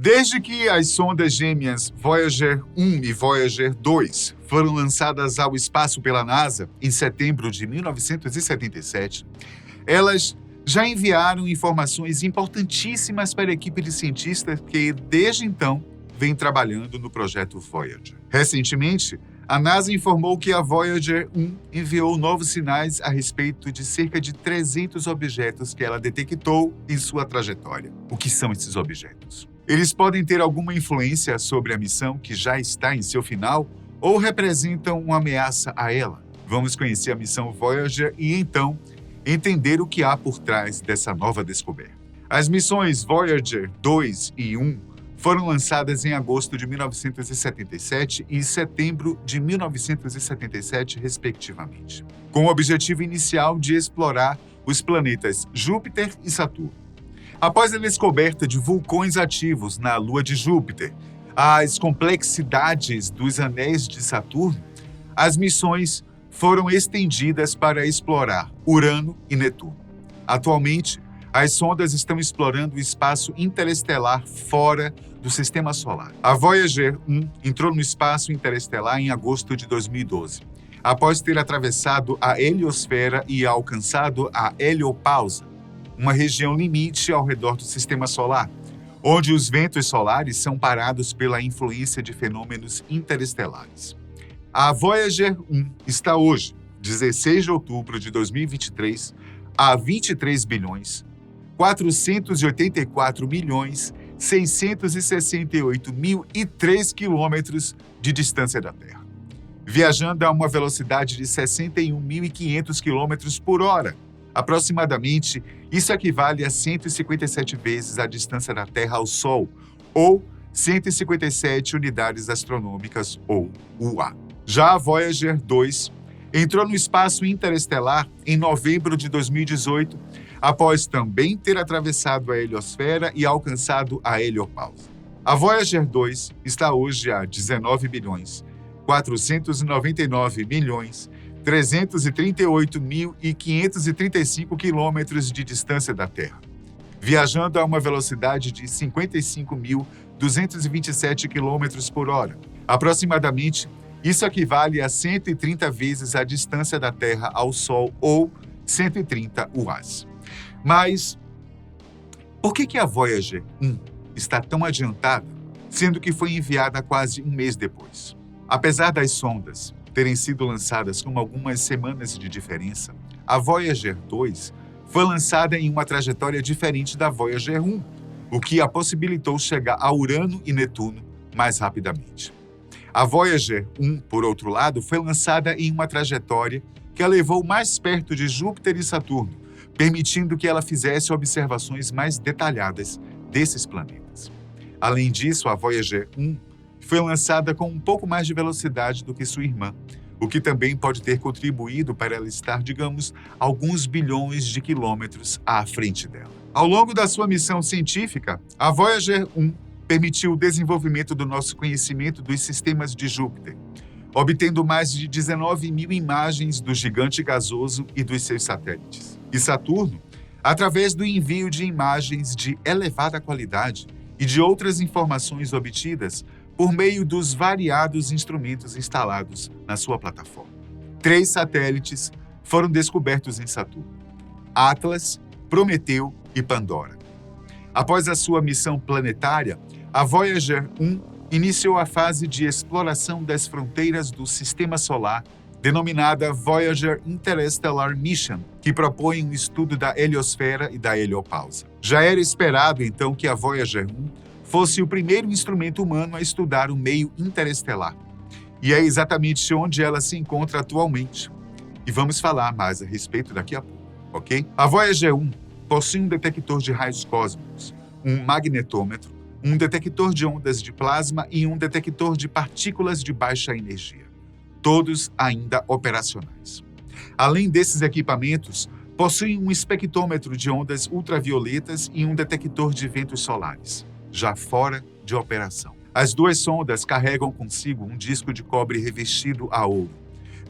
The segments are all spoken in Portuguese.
Desde que as sondas gêmeas Voyager 1 e Voyager 2 foram lançadas ao espaço pela NASA em setembro de 1977, elas já enviaram informações importantíssimas para a equipe de cientistas que, desde então, vem trabalhando no projeto Voyager. Recentemente, a NASA informou que a Voyager 1 enviou novos sinais a respeito de cerca de 300 objetos que ela detectou em sua trajetória. O que são esses objetos? Eles podem ter alguma influência sobre a missão que já está em seu final ou representam uma ameaça a ela. Vamos conhecer a missão Voyager e, então, entender o que há por trás dessa nova descoberta. As missões Voyager 2 e 1 foram lançadas em agosto de 1977 e setembro de 1977, respectivamente, com o objetivo inicial de explorar os planetas Júpiter e Saturno. Após a descoberta de vulcões ativos na Lua de Júpiter, as complexidades dos anéis de Saturno, as missões foram estendidas para explorar Urano e Netuno. Atualmente, as sondas estão explorando o espaço interestelar fora do Sistema Solar. A Voyager 1 entrou no espaço interestelar em agosto de 2012, após ter atravessado a heliosfera e alcançado a heliopausa, uma região limite ao redor do Sistema Solar, onde os ventos solares são parados pela influência de fenômenos interestelares. A Voyager 1 está hoje, 16 de outubro de 2023, a 23 bilhões 484 milhões 668 mil e 3 quilômetros de distância da Terra, viajando a uma velocidade de 61.500 quilômetros por hora. Aproximadamente, isso equivale a 157 vezes a distância da Terra ao Sol, ou 157 unidades astronômicas, ou UA. Já a Voyager 2 entrou no espaço interestelar em novembro de 2018, após também ter atravessado a heliosfera e alcançado a heliopausa. A Voyager 2 está hoje a 19 bilhões 499 milhões 338.535 quilômetros de distância da Terra, viajando a uma velocidade de 55.227 quilômetros por hora. Aproximadamente, isso equivale a 130 vezes a distância da Terra ao Sol, ou 130 UAs. Mas por que a Voyager 1 está tão adiantada, sendo que foi enviada quase um mês depois? Apesar das sondas terem sido lançadas com algumas semanas de diferença, a Voyager 2 foi lançada em uma trajetória diferente da Voyager 1, o que a possibilitou chegar a Urano e Netuno mais rapidamente. A Voyager 1, por outro lado, foi lançada em uma trajetória que a levou mais perto de Júpiter e Saturno, permitindo que ela fizesse observações mais detalhadas desses planetas. Além disso, a Voyager 1 foi lançada com um pouco mais de velocidade do que sua irmã, o que também pode ter contribuído para ela estar, digamos, alguns bilhões de quilômetros à frente dela. Ao longo da sua missão científica, a Voyager 1 permitiu o desenvolvimento do nosso conhecimento dos sistemas de Júpiter, obtendo mais de 19 mil imagens do gigante gasoso e dos seus satélites. E Saturno, através do envio de imagens de elevada qualidade e de outras informações obtidas por meio dos variados instrumentos instalados na sua plataforma. 3 satélites foram descobertos em Saturno: Atlas, Prometeu e Pandora. Após a sua missão planetária, a Voyager 1 iniciou a fase de exploração das fronteiras do Sistema Solar, denominada Voyager Interstellar Mission, que propõe um estudo da heliosfera e da heliopausa. Já era esperado, então, que a Voyager 1 fosse o primeiro instrumento humano a estudar o meio interestelar. E é exatamente onde ela se encontra atualmente. E vamos falar mais a respeito daqui a pouco, ok? A Voyager 1 possui um detector de raios cósmicos, um magnetômetro, um detector de ondas de plasma e um detector de partículas de baixa energia, todos ainda operacionais. Além desses equipamentos, possui um espectrômetro de ondas ultravioletas e um detector de ventos solares, já fora de operação. As 2 sondas carregam consigo um disco de cobre revestido a ouro,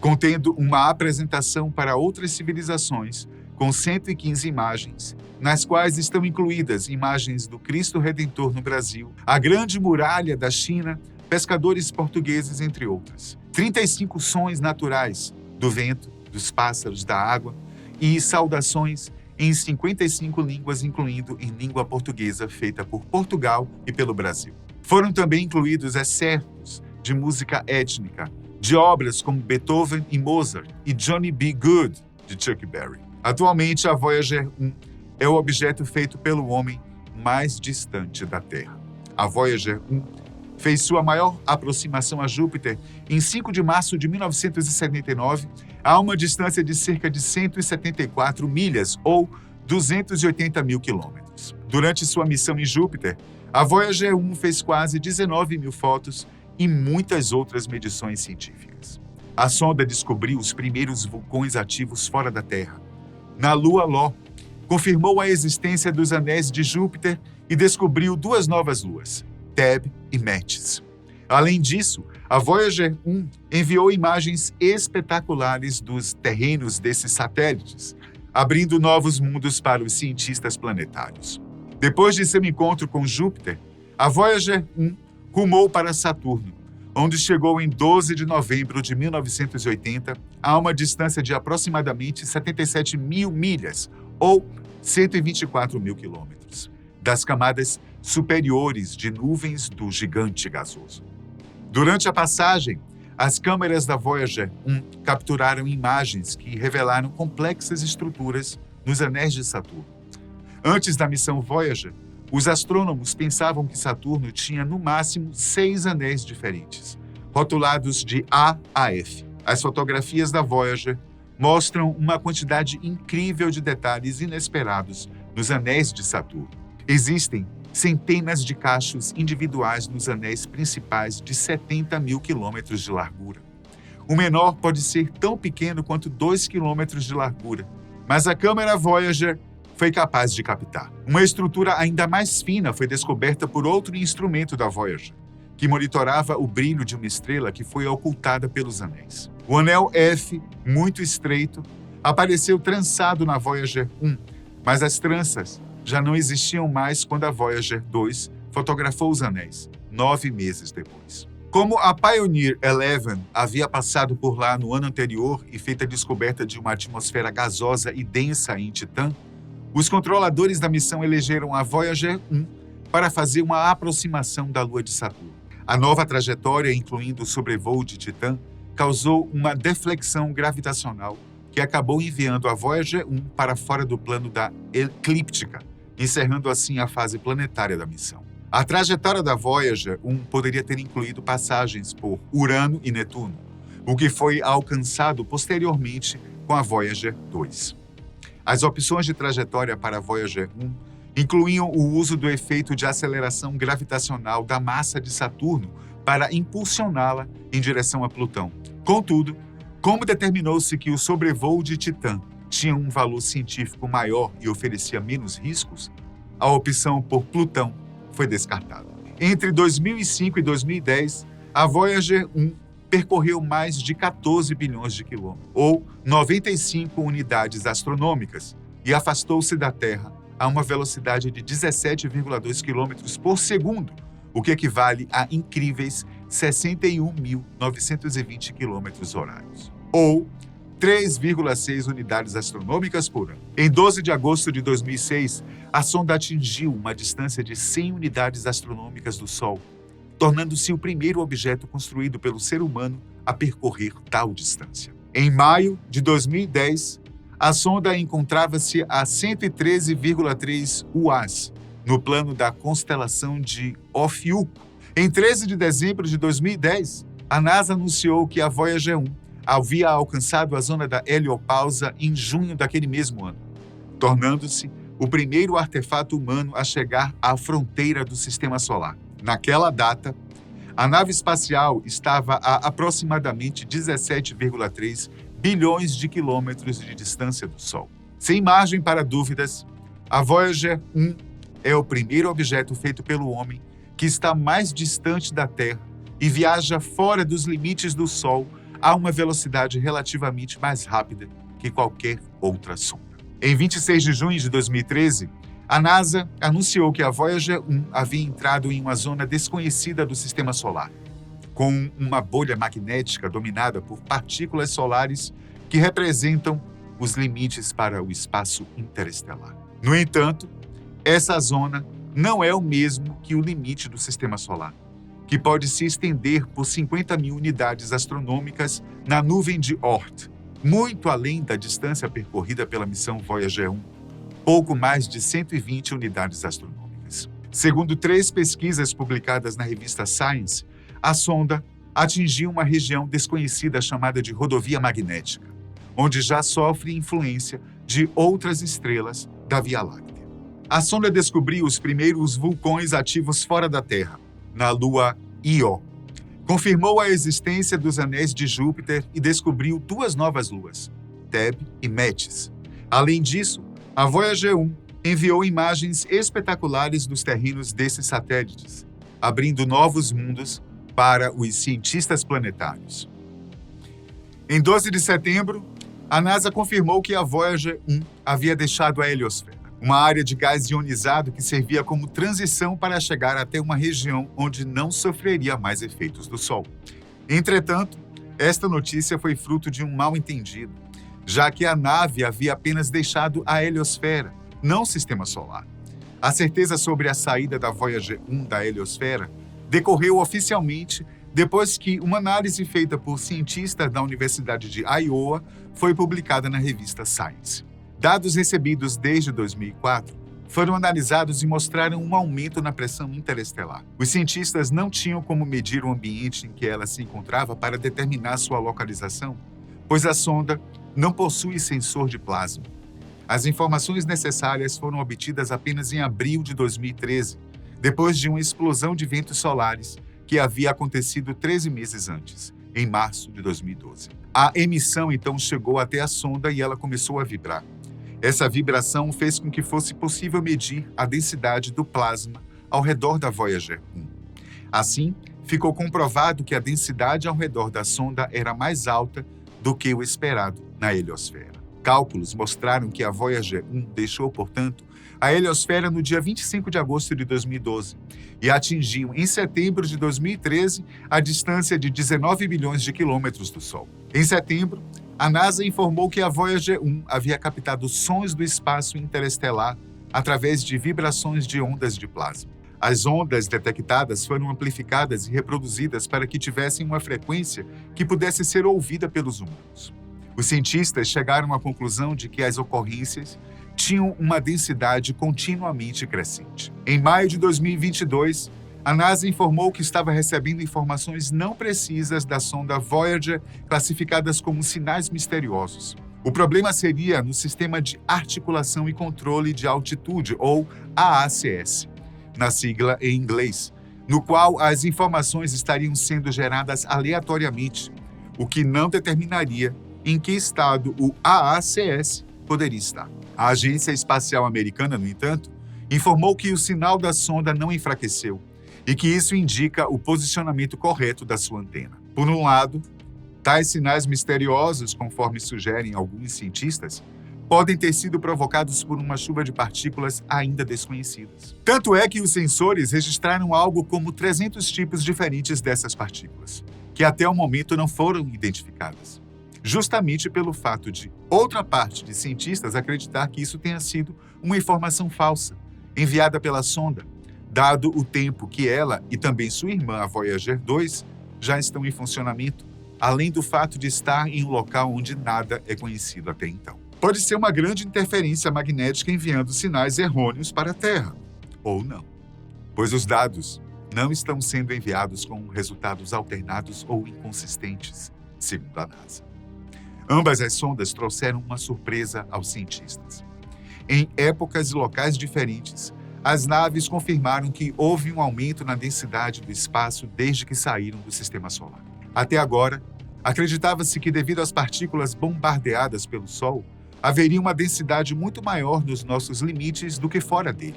contendo uma apresentação para outras civilizações com 115 imagens, nas quais estão incluídas imagens do Cristo Redentor no Brasil, a Grande Muralha da China, pescadores portugueses, entre outras. 35 sons naturais do vento, dos pássaros, da água e saudações em 55 línguas, incluindo em língua portuguesa feita por Portugal e pelo Brasil. Foram também incluídos excertos de música étnica, de obras como Beethoven e Mozart e Johnny B. Good, de Chuck Berry. Atualmente, a Voyager 1 é o objeto feito pelo homem mais distante da Terra. A Voyager 1 fez sua maior aproximação a Júpiter em 5 de março de 1979, a uma distância de cerca de 174 milhas, ou 280 mil quilômetros. Durante sua missão em Júpiter, a Voyager 1 fez quase 19 mil fotos e muitas outras medições científicas. A sonda descobriu os primeiros vulcões ativos fora da Terra. Na Lua Ló, confirmou a existência dos anéis de Júpiter e descobriu 2 novas luas, Thebe e Metis. Além disso, a Voyager 1 enviou imagens espetaculares dos terrenos desses satélites, abrindo novos mundos para os cientistas planetários. Depois de seu encontro com Júpiter, a Voyager 1 rumou para Saturno, onde chegou em 12 de novembro de 1980 a uma distância de aproximadamente 77 mil milhas, ou 124 mil quilômetros, das camadas superiores de nuvens do gigante gasoso. Durante a passagem, as câmeras da Voyager 1 capturaram imagens que revelaram complexas estruturas nos anéis de Saturno. Antes da missão Voyager, os astrônomos pensavam que Saturno tinha no máximo 6 anéis diferentes, rotulados de A a F. As fotografias da Voyager mostram uma quantidade incrível de detalhes inesperados nos anéis de Saturno. Existem centenas de cachos individuais nos anéis principais de 70 mil quilômetros de largura. O menor pode ser tão pequeno quanto 2 quilômetros de largura, mas a câmera Voyager foi capaz de captar. Uma estrutura ainda mais fina foi descoberta por outro instrumento da Voyager, que monitorava o brilho de uma estrela que foi ocultada pelos anéis. O anel F, muito estreito, apareceu trançado na Voyager 1, mas as tranças já não existiam mais quando a Voyager 2 fotografou os anéis, 9 meses depois. Como a Pioneer 11 havia passado por lá no ano anterior e feito a descoberta de uma atmosfera gasosa e densa em Titã, os controladores da missão elegeram a Voyager 1 para fazer uma aproximação da Lua de Saturno. A nova trajetória, incluindo o sobrevoo de Titã, causou uma deflexão gravitacional que acabou enviando a Voyager 1 para fora do plano da eclíptica, encerrando assim a fase planetária da missão. A trajetória da Voyager 1 poderia ter incluído passagens por Urano e Netuno, o que foi alcançado posteriormente com a Voyager 2. As opções de trajetória para a Voyager 1 incluíam o uso do efeito de aceleração gravitacional da massa de Saturno para impulsioná-la em direção a Plutão. Contudo, como determinou-se que o sobrevoo de Titã tinha um valor científico maior e oferecia menos riscos, a opção por Plutão foi descartada. Entre 2005 e 2010, a Voyager 1 percorreu mais de 14 bilhões de quilômetros, ou 95 unidades astronômicas, e afastou-se da Terra a uma velocidade de 17,2 quilômetros por segundo, o que equivale a incríveis 61.920 quilômetros horários, ou 3,6 unidades astronômicas por ano. Em 12 de agosto de 2006, a sonda atingiu uma distância de 100 unidades astronômicas do Sol, tornando-se o primeiro objeto construído pelo ser humano a percorrer tal distância. Em maio de 2010, a sonda encontrava-se a 113,3 UAS, no plano da constelação de Ofiuco. Em 13 de dezembro de 2010, a NASA anunciou que a Voyager 1 havia alcançado a zona da heliopausa em junho daquele mesmo ano, tornando-se o primeiro artefato humano a chegar à fronteira do Sistema Solar. Naquela data, a nave espacial estava a aproximadamente 17,3 bilhões de quilômetros de distância do Sol. Sem margem para dúvidas, a Voyager 1 é o primeiro objeto feito pelo homem que está mais distante da Terra e viaja fora dos limites do Sol a uma velocidade relativamente mais rápida que qualquer outra sonda. Em 26 de junho de 2013, a NASA anunciou que a Voyager 1 havia entrado em uma zona desconhecida do Sistema Solar, com uma bolha magnética dominada por partículas solares que representam os limites para o espaço interestelar. No entanto, essa zona não é o mesmo que o limite do Sistema Solar, que pode se estender por 50 mil unidades astronômicas na nuvem de Oort, muito além da distância percorrida pela missão Voyager 1, pouco mais de 120 unidades astronômicas. Segundo 3 pesquisas publicadas na revista Science, a sonda atingiu uma região desconhecida chamada de rodovia magnética, onde já sofre influência de outras estrelas da Via Láctea. A sonda descobriu os primeiros vulcões ativos fora da Terra, na lua Io. Confirmou a existência dos anéis de Júpiter e descobriu 2 novas luas, Thebe e Metis. Além disso, a Voyager 1 enviou imagens espetaculares dos terrenos desses satélites, abrindo novos mundos para os cientistas planetários. Em 12 de setembro, a NASA confirmou que a Voyager 1 havia deixado a heliosfera, uma área de gás ionizado que servia como transição para chegar até uma região onde não sofreria mais efeitos do Sol. Entretanto, esta notícia foi fruto de um mal-entendido, já que a nave havia apenas deixado a heliosfera, não o Sistema Solar. A certeza sobre a saída da Voyager 1 da heliosfera decorreu oficialmente depois que uma análise feita por cientistas da Universidade de Iowa foi publicada na revista Science. Dados recebidos desde 2004 foram analisados e mostraram um aumento na pressão interestelar. Os cientistas não tinham como medir o ambiente em que ela se encontrava para determinar sua localização, pois a sonda não possui sensor de plasma. As informações necessárias foram obtidas apenas em abril de 2013, depois de uma explosão de ventos solares que havia acontecido 13 meses antes, em março de 2012. A emissão então chegou até a sonda e ela começou a vibrar. Essa vibração fez com que fosse possível medir a densidade do plasma ao redor da Voyager 1. Assim, ficou comprovado que a densidade ao redor da sonda era mais alta do que o esperado na heliosfera. Cálculos mostraram que a Voyager 1 deixou, portanto, a heliosfera no dia 25 de agosto de 2012 e atingiu, em setembro de 2013, a distância de 19 milhões de quilômetros do Sol. Em setembro, a NASA informou que a Voyager 1 havia captado sons do espaço interestelar através de vibrações de ondas de plasma. As ondas detectadas foram amplificadas e reproduzidas para que tivessem uma frequência que pudesse ser ouvida pelos humanos. Os cientistas chegaram à conclusão de que as ocorrências tinham uma densidade continuamente crescente. Em maio de 2022, a NASA informou que estava recebendo informações não precisas da sonda Voyager, classificadas como sinais misteriosos. O problema seria no Sistema de Articulação e Controle de Altitude, ou AACS, na sigla em inglês, no qual as informações estariam sendo geradas aleatoriamente, o que não determinaria em que estado o AACS poderia estar. A Agência Espacial Americana, no entanto, informou que o sinal da sonda não enfraqueceu e que isso indica o posicionamento correto da sua antena. Por um lado, tais sinais misteriosos, conforme sugerem alguns cientistas, podem ter sido provocados por uma chuva de partículas ainda desconhecidas. Tanto é que os sensores registraram algo como 300 tipos diferentes dessas partículas, que até o momento não foram identificadas, justamente pelo fato de outra parte de cientistas acreditar que isso tenha sido uma informação falsa, enviada pela sonda, dado o tempo que ela e também sua irmã, a Voyager 2, já estão em funcionamento, além do fato de estar em um local onde nada é conhecido até então. Pode ser uma grande interferência magnética enviando sinais errôneos para a Terra, ou não, pois os dados não estão sendo enviados com resultados alternados ou inconsistentes, segundo a NASA. Ambas as sondas trouxeram uma surpresa aos cientistas. Em épocas e locais diferentes, as naves confirmaram que houve um aumento na densidade do espaço desde que saíram do Sistema Solar. Até agora, acreditava-se que, devido às partículas bombardeadas pelo Sol, haveria uma densidade muito maior nos nossos limites do que fora dele.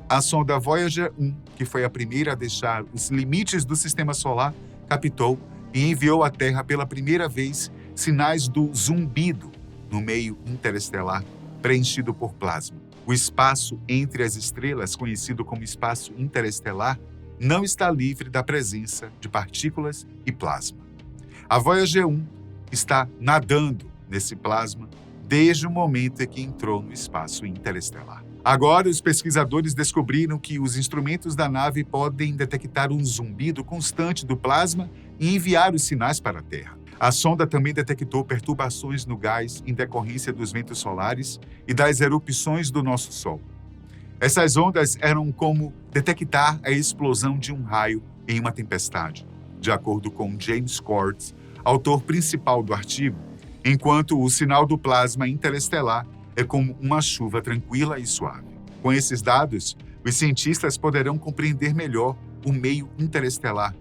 A sonda Voyager 1, que foi a primeira a deixar os limites do Sistema Solar, captou e enviou à Terra pela primeira vez sinais do zumbido no meio interestelar, preenchido por plasma. O espaço entre as estrelas, conhecido como espaço interestelar, não está livre da presença de partículas e plasma. A Voyager 1 está nadando nesse plasma desde o momento em que entrou no espaço interestelar. Agora, os pesquisadores descobriram que os instrumentos da nave podem detectar um zumbido constante do plasma e enviar os sinais para a Terra. A sonda também detectou perturbações no gás em decorrência dos ventos solares e das erupções do nosso Sol. Essas ondas eram como detectar a explosão de um raio em uma tempestade, de acordo com James Quartz, autor principal do artigo, enquanto o sinal do plasma interestelar é como uma chuva tranquila e suave. Com esses dados, os cientistas poderão compreender melhor o meio interestelar,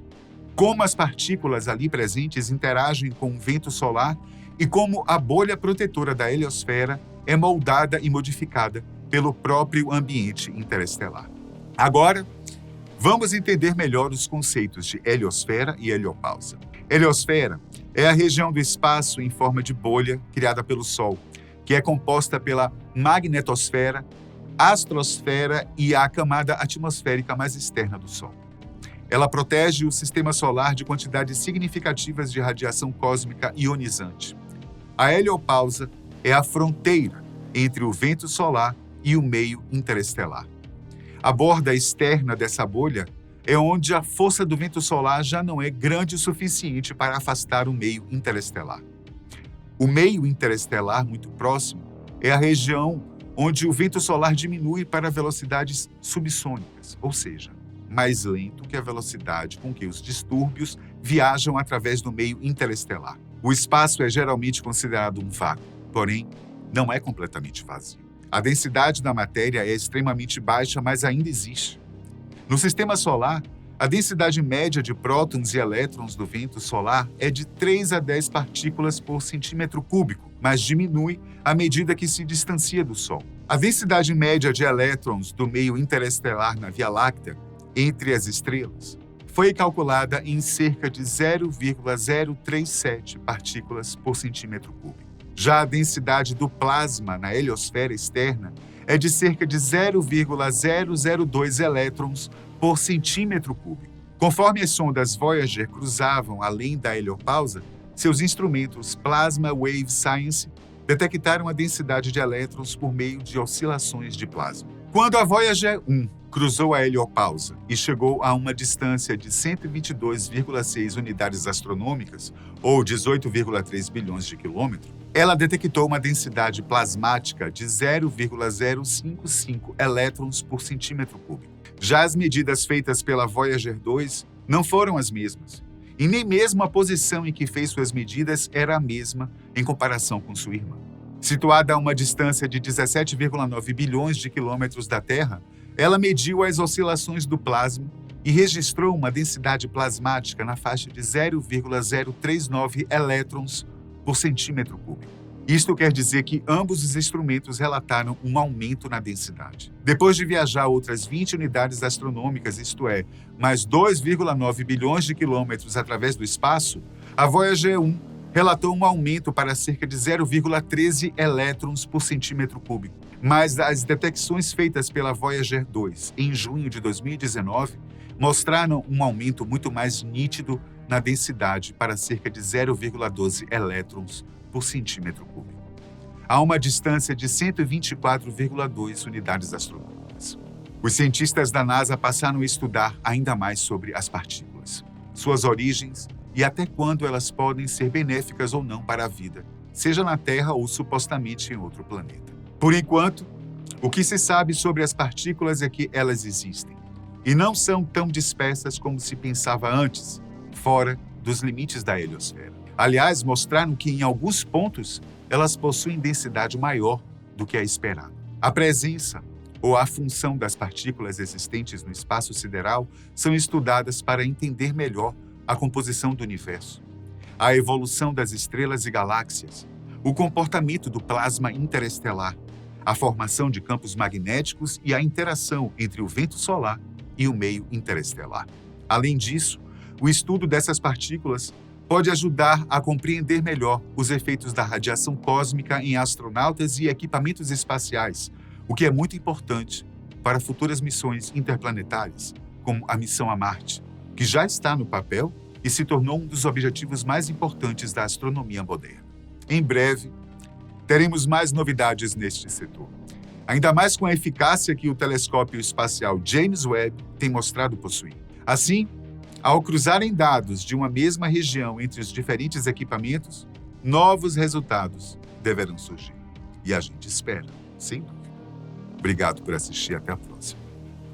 como as partículas ali presentes interagem com o vento solar e como a bolha protetora da heliosfera é moldada e modificada pelo próprio ambiente interestelar. Agora, vamos entender melhor os conceitos de heliosfera e heliopausa. Heliosfera é a região do espaço em forma de bolha criada pelo Sol, que é composta pela magnetosfera, astrosfera e a camada atmosférica mais externa do Sol. Ela protege o sistema solar de quantidades significativas de radiação cósmica ionizante. A heliopausa é a fronteira entre o vento solar e o meio interestelar. A borda externa dessa bolha é onde a força do vento solar já não é grande o suficiente para afastar o meio interestelar. O meio interestelar muito próximo é a região onde o vento solar diminui para velocidades subsônicas, ou seja, mais lento que a velocidade com que os distúrbios viajam através do meio interestelar. O espaço é geralmente considerado um vácuo, porém, não é completamente vazio. A densidade da matéria é extremamente baixa, mas ainda existe. No sistema solar, a densidade média de prótons e elétrons do vento solar é de 3 a 10 partículas por centímetro cúbico, mas diminui à medida que se distancia do Sol. A densidade média de elétrons do meio interestelar na Via Láctea, entre as estrelas, foi calculada em cerca de 0,037 partículas por centímetro cúbico. Já a densidade do plasma na heliosfera externa é de cerca de 0,002 elétrons por centímetro cúbico. Conforme as sondas Voyager cruzavam além da heliopausa, seus instrumentos Plasma Wave Science detectaram a densidade de elétrons por meio de oscilações de plasma. Quando a Voyager 1 cruzou a heliopausa e chegou a uma distância de 122,6 unidades astronômicas, ou 18,3 bilhões de quilômetros, ela detectou uma densidade plasmática de 0,055 elétrons por centímetro cúbico. Já as medidas feitas pela Voyager 2 não foram as mesmas, e nem mesmo a posição em que fez suas medidas era a mesma em comparação com sua irmã. Situada a uma distância de 17,9 bilhões de quilômetros da Terra, ela mediu as oscilações do plasma e registrou uma densidade plasmática na faixa de 0,039 elétrons por centímetro cúbico. Isto quer dizer que ambos os instrumentos relataram um aumento na densidade. Depois de viajar outras 20 unidades astronômicas, isto é, mais 2,9 bilhões de quilômetros através do espaço, a Voyager 1 relatou um aumento para cerca de 0,13 elétrons por centímetro cúbico. Mas as detecções feitas pela Voyager 2 em junho de 2019 mostraram um aumento muito mais nítido na densidade para cerca de 0,12 elétrons por centímetro cúbico, a uma distância de 124,2 unidades astronômicas. Os cientistas da NASA passaram a estudar ainda mais sobre as partículas, suas origens e até quando elas podem ser benéficas ou não para a vida, seja na Terra ou supostamente em outro planeta. Por enquanto, o que se sabe sobre as partículas é que elas existem e não são tão dispersas como se pensava antes, fora dos limites da heliosfera. Aliás, mostraram que, em alguns pontos, elas possuem densidade maior do que a esperada. A presença ou a função das partículas existentes no espaço sideral são estudadas para entender melhor a composição do universo, a evolução das estrelas e galáxias, o comportamento do plasma interestelar, a formação de campos magnéticos e a interação entre o vento solar e o meio interestelar. Além disso, o estudo dessas partículas pode ajudar a compreender melhor os efeitos da radiação cósmica em astronautas e equipamentos espaciais, o que é muito importante para futuras missões interplanetárias, como a missão a Marte, que já está no papel e se tornou um dos objetivos mais importantes da astronomia moderna. Em breve, teremos mais novidades neste setor, ainda mais com a eficácia que o telescópio espacial James Webb tem mostrado possuir. Assim, ao cruzarem dados de uma mesma região entre os diferentes equipamentos, novos resultados deverão surgir. E a gente espera, sem dúvida. Obrigado por assistir. Até a próxima.